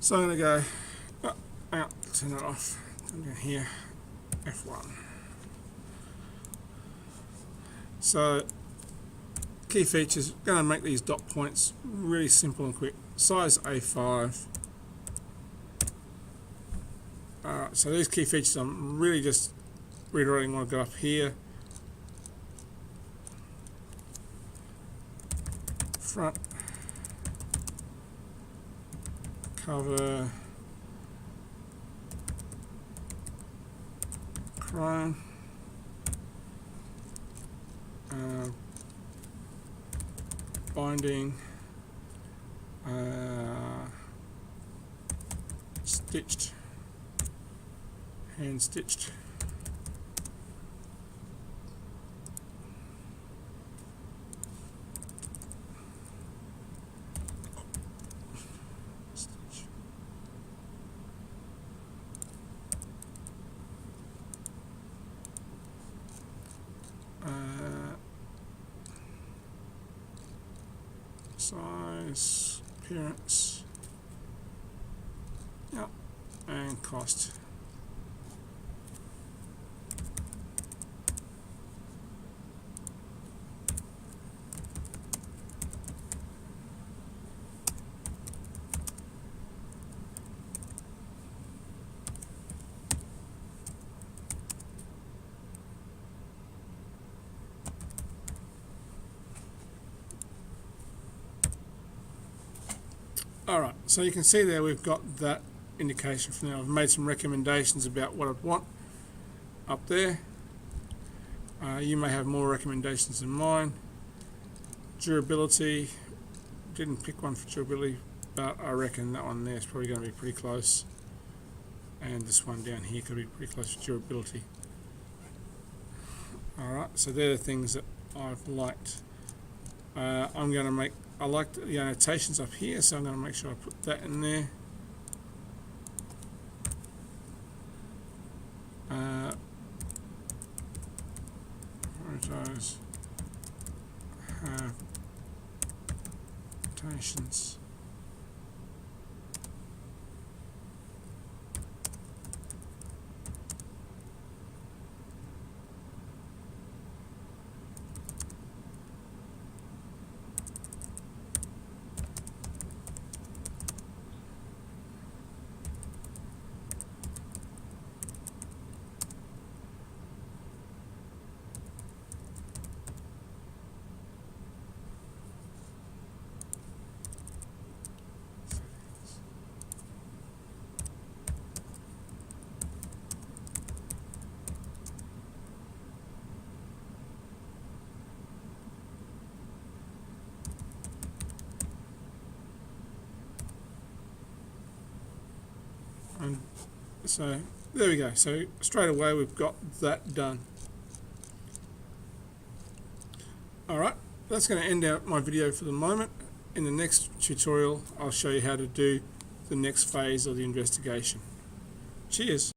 So I'm going to go out, turn that off, come down here, F1. So key features, going to make these dot points really simple and quick. Size A5. Alright, so these key features I'm really just reiterating what I've got up here. Front, cover, chrome, binding, stitched, hand stitched, size, appearance, yep, and cost. Alright, so you can see there we've got that indication from there. I've made some recommendations about what I'd want up there. You may have more recommendations than mine. Durability, didn't pick one for durability, but I reckon that one there is probably going to be pretty close. And this one down here could be pretty close to durability. Alright, so they're the things that I've liked. I'm going to make, I like the annotations up here, so I'm going to make sure I put that in there. Photos have annotations. And so there we go. So straight away we've got that done. Alright, that's going to end out my video for the moment. In the next tutorial I'll show you how to do the next phase of the investigation. Cheers!